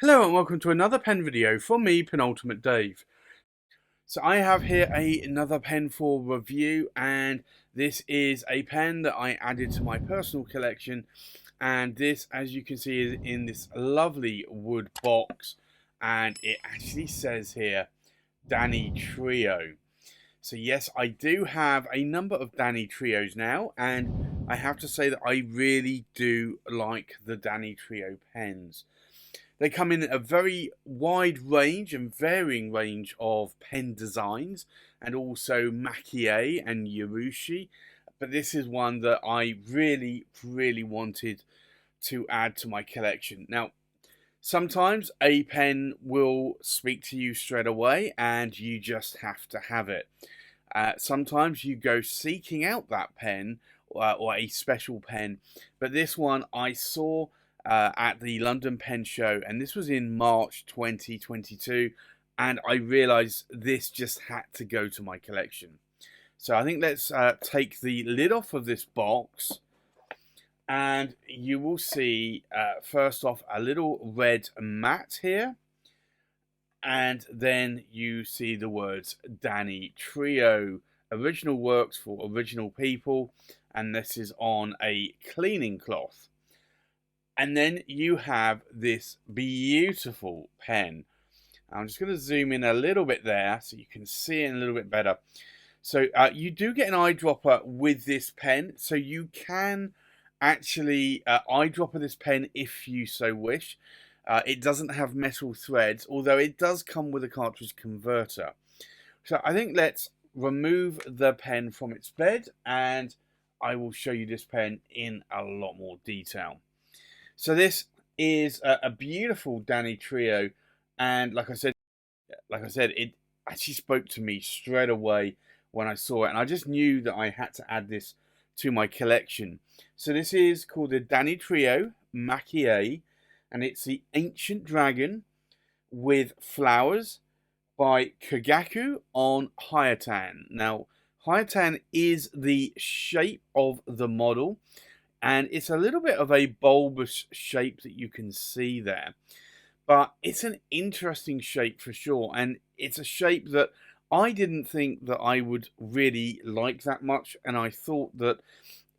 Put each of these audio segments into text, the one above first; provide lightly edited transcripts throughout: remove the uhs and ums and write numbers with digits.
Hello and welcome to another pen video from me, Penultimate Dave. So I have here another pen for review, and this is a pen that I added to my personal collection, and this, as you can see, is in this lovely wood box, and it actually says here Danitrio. So yes, I do have a number of Danitrios now, and I have to say that I really do like the Danitrio pens. They come in a very wide range and varying range of pen designs, and also Maki-e and Urushi. But this is one that I really wanted to add to my collection. Now, sometimes a pen will speak to you straight away and you just have to have it. Sometimes you go seeking out that pen or a special pen, but this one I saw at the London Pen Show, and this was in March 2022, and I realized this just had to go to my collection. So I think let's take the lid off of this box, and you will see first off a little red mat here, and then you see the words Danitrio, original works for original people, and this is on a cleaning cloth. And then you have this beautiful pen. I'm just going to zoom in a little bit there so you can see it a little bit better. So you do get an eyedropper with this pen, so you can actually eyedropper this pen if you so wish. It doesn't have metal threads, although it does come with a cartridge converter. So I think let's remove the pen from its bed, and I will show you this pen in a lot more detail. So this is a beautiful Danitrio, and like I said, it actually spoke to me straight away when I saw it, and I just knew that I had to add this to my collection. So this is called the Danitrio Maki-e, and it's the Ancient Dragon with Flowers by Kagaku on Hayatan. Now, Hayatan is the shape of the model, and it's a little bit of a bulbous shape that you can see there. But it's an interesting shape for sure, and it's a shape that I didn't think that I would really like that much, and I thought that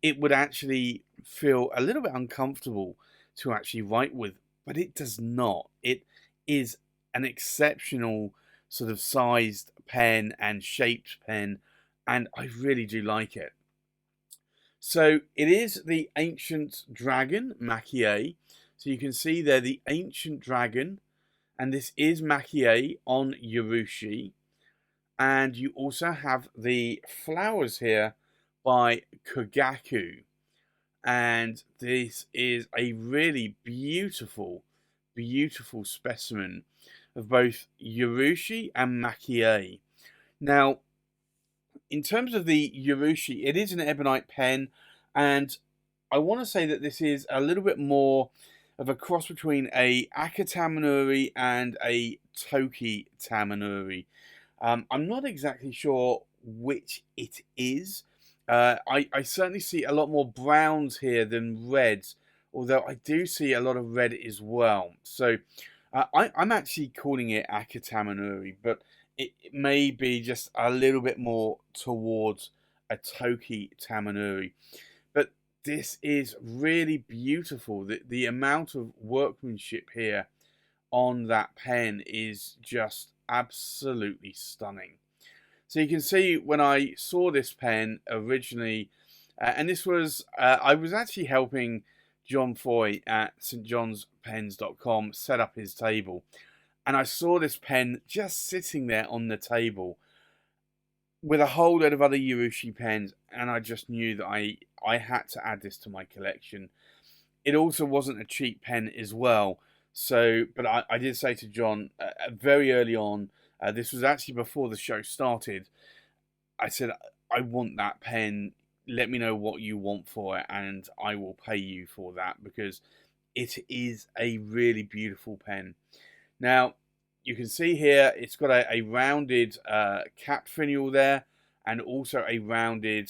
it would actually feel a little bit uncomfortable to actually write with, but it does not. It is an exceptional sort of sized pen and shaped pen, and I really do like it. So it is the Ancient Dragon Maki-e. So you can see there the Ancient Dragon, and this is Maki-e on Urushi. And you also have the flowers here by Kagaku. And this is a really beautiful specimen of both Urushi and Maki-e. Now, in terms of the Urushi, it is an ebonite pen, and I want to say that this is a little bit more of a cross between a Akatamanuri and a Toki Tamanuri. I'm not exactly sure which it is. I certainly see a lot more browns here than reds, although I do see a lot of red as well. So I'm actually calling it Akatamanuri, but it may be just a little bit more towards a Toki Tamanuri. But this is really beautiful. The amount of workmanship here on that pen is just absolutely stunning. So you can see when I saw this pen originally, and this was, I was actually helping John Foy at stjohnspens.com set up his table. And I saw this pen just sitting there on the table with a whole load of other Urushi pens, and I just knew that I had to add this to my collection. It also wasn't a cheap pen as well. So, but I did say to John very early on, this was actually before the show started, I said, I want that pen. Let me know what you want for it, and I will pay you for that, because it is a really beautiful pen. Now, you can see here it's got a rounded cap finial there, and also a rounded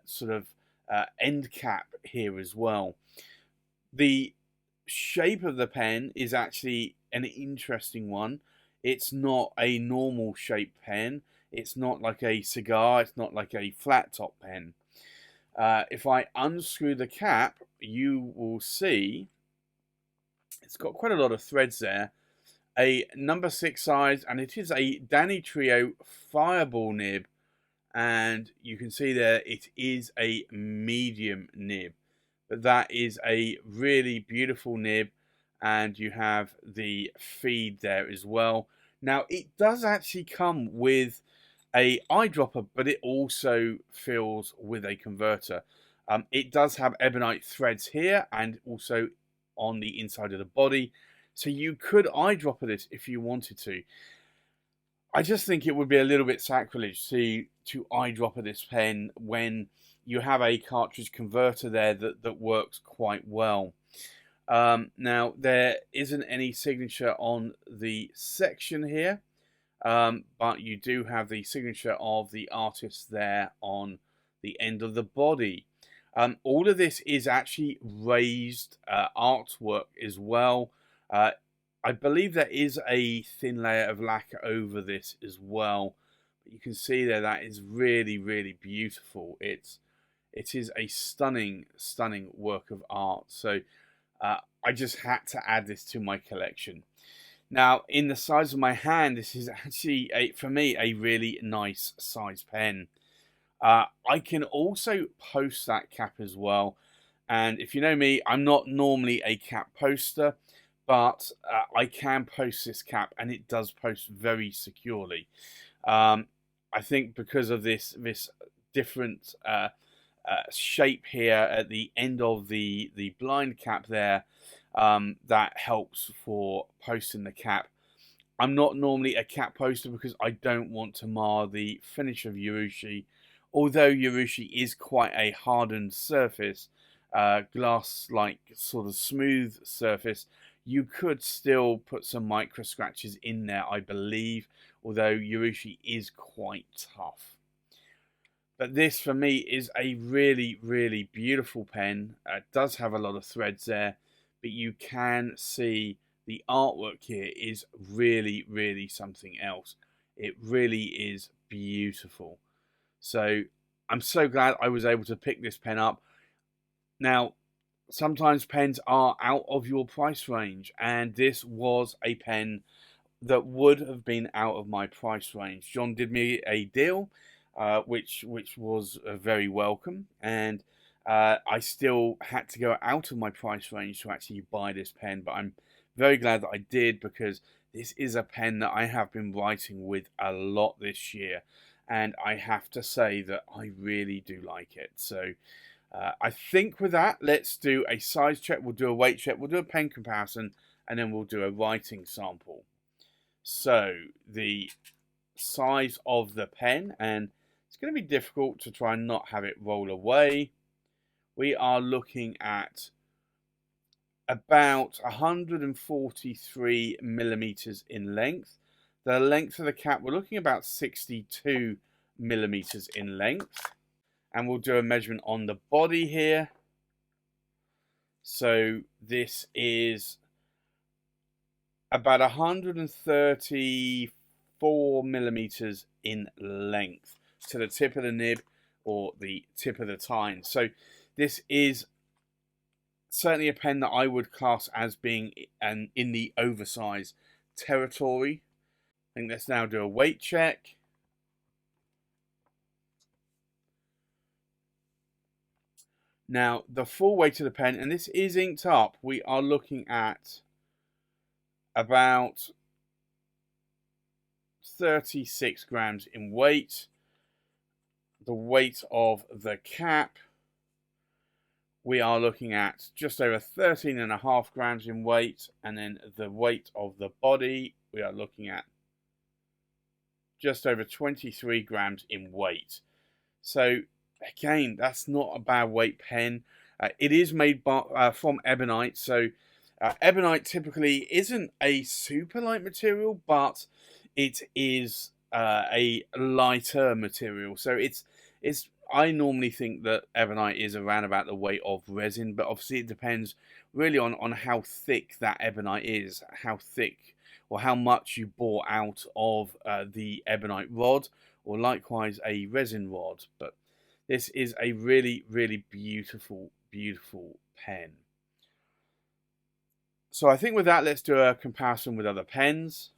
sort of end cap here as well. The shape of the pen is actually an interesting one. It's not a normal shaped pen. It's not like a cigar. It's not like a flat top pen. If I unscrew the cap, you will see it's got quite a lot of threads there. A number 6 size, and it is a Danitrio Fireball nib. And you can see there it is a medium nib. But that is a really beautiful nib, and you have the feed there as well. Now, it does actually come with a eyedropper, but it also fills with a converter. It does have ebonite threads here and also on the inside of the body, so you could eyedropper this if you wanted to. I just think it would be a little bit sacrilege to eyedropper this pen when you have a cartridge converter there that works quite well. Now, there isn't any signature on the section here, but you do have the signature of the artist there on the end of the body. All of this is actually raised artwork as well. I believe there is a thin layer of lacquer over this as well. But you can see there that is really, really beautiful. It is a stunning, stunning work of art. So I just had to add this to my collection. Now, in the size of my hand, this is actually, for me, a really nice size pen. I can also post that cap as well. And if you know me, I'm not normally a cap poster, but I can post this cap, and it does post very securely. I think because of this different shape here at the end of the blind cap there, that helps for posting the cap. I'm not normally a cap poster because I don't want to mar the finish of Urushi. Although Urushi is quite a hardened surface, glass-like sort of smooth surface, you could still put some micro scratches in there, I believe, although Urushi is quite tough. But this, for me, is a really, really beautiful pen. It does have a lot of threads there, but you can see the artwork here is really, really something else. It really is beautiful. So I'm so glad I was able to pick this pen up. Now, sometimes pens are out of your price range, and this was a pen that would have been out of my price range. John did me a deal, which was very welcome, and I still had to go out of my price range to actually buy this pen, but I'm very glad that I did, because this is a pen that I have been writing with a lot this year, and I have to say that I really do like it. So I think with that, let's do a size check, we'll do a weight check, we'll do a pen comparison, and then we'll do a writing sample. So the size of the pen, and it's going to be difficult to try and not have it roll away. We are looking at about 143 millimeters in length. The length of the cap, we're looking about 62 millimeters in length. And we'll do a measurement on the body here. So this is about 134 millimeters in length to the tip of the nib or the tip of the tine. So this is certainly a pen that I would class as being in the oversized territory. I think let's now do a weight check. Now, the full weight of the pen, and this is inked up, we are looking at about 36 grams in weight. The weight of the cap, we are looking at just over 13.5 grams in weight. And then the weight of the body, we are looking at just over 23 grams in weight. So again, that's not a bad weight pen. It is made from ebonite, so ebonite typically isn't a super light material, but it is a lighter material. So it's I normally think that ebonite is around about the weight of resin, but obviously it depends really on how thick that ebonite is, how thick or how much you bore out of the ebonite rod, or likewise a resin rod. But this is a really, really beautiful, beautiful pen. So I think with that, let's do a comparison with other pens.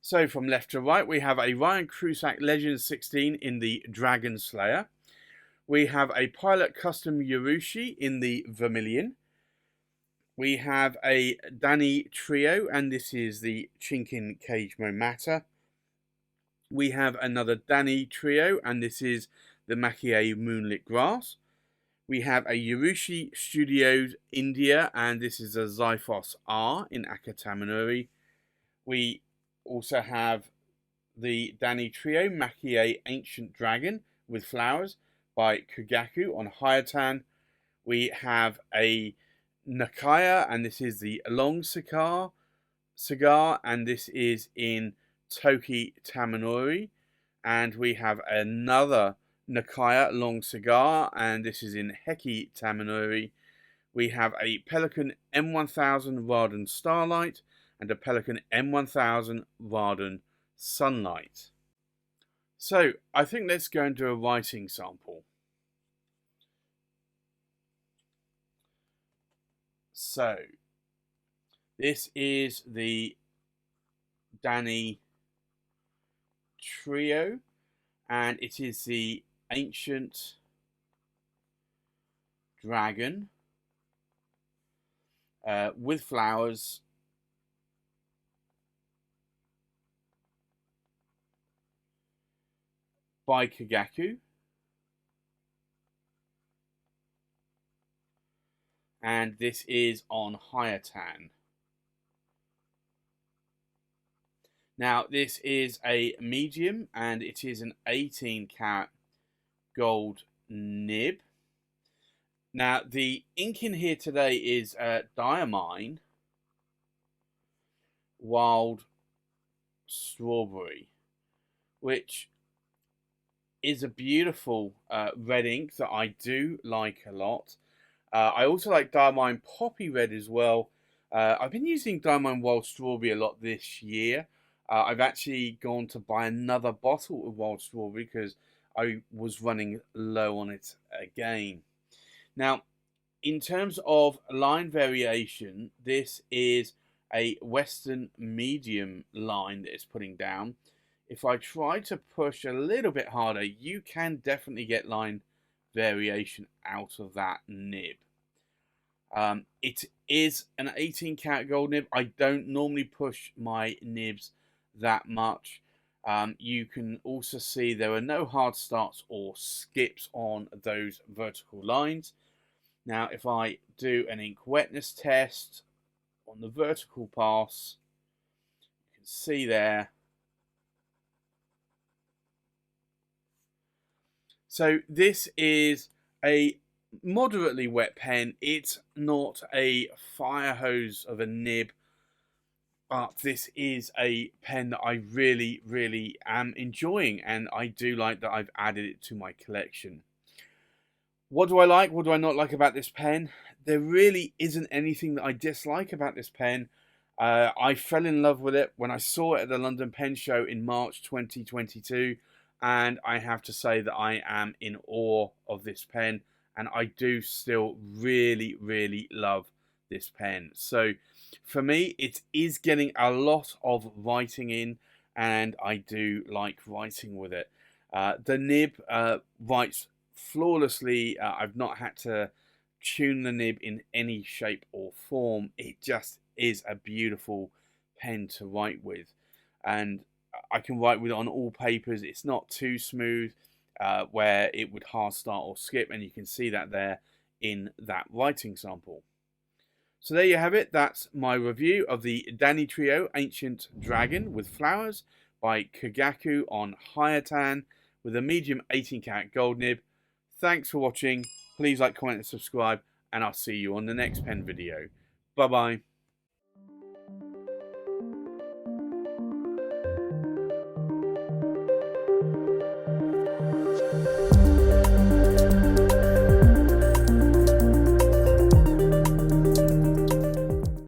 So from left to right, we have a Ryan Crusack Legend 16 in the Dragon Slayer. We have a Pilot Custom Urushi in the Vermilion. We have a Danitrio, and this is the Chinkin Cage Momata. We have another Danitrio, and this is the Maki-e Moonlit Grass. We have a Urushi Studios India, and this is a Xiphos R in Akatamanuri. We also have the Danitrio Maki-e Ancient Dragon with Flowers by Kugaku on Hayatan. We have a Nakaya, and this is the Long Cigar, and this is in Toki Tamanori. And we have another Nakaya Long Cigar, and this is in Heki Tamanori. We have a Pelican M1000 Raden Starlight and a Pelican M1000 Raden Sunlight. So I think let's go and do a writing sample. So this is the Danny Trio, and it is the Ancient Dragon with Flowers by Kugaku. And this is on Hayatan. Now, this is a medium, and it is an 18 karat gold nib. Now, the ink in here today is Diamine Wild Strawberry, which is a beautiful red ink that I do like a lot. I also like Diamine Poppy Red as well. I've been using Diamine Wild Strawberry a lot this year. I've actually gone to buy another bottle of Wild Strawberry because I was running low on it again. Now, in terms of line variation, this is a Western medium line that it's putting down. If I try to push a little bit harder, you can definitely get line variation out of that nib. It is an 18 karat gold nib. I don't normally push my nibs that much. You can also see there are no hard starts or skips on those vertical lines. Now, if I do an ink wetness test on the vertical pass, you can see there. So this is a moderately wet pen. It's not a fire hose of a nib, but this is a pen that I really, really am enjoying, and I do like that I've added it to my collection. What do I like? What do I not like about this pen? There really isn't anything that I dislike about this pen. I fell in love with it when I saw it at the London Pen Show in March 2022, and I have to say that I am in awe of this pen, and I do still really, really love this pen. So for me, it is getting a lot of writing in, and I do like writing with it. The nib writes flawlessly. I've not had to tune the nib in any shape or form. It just is a beautiful pen to write with, and I can write with it on all papers. It's not too smooth where it would hard start or skip, and you can see that there in that writing sample. So there you have it. That's my review of the Danitrio Ancient Dragon with Flowers by Kugaku on Hayatan with a medium 18 karat gold nib. Thanks for watching. Please like, comment and subscribe, and I'll see you on the next pen video. Bye bye.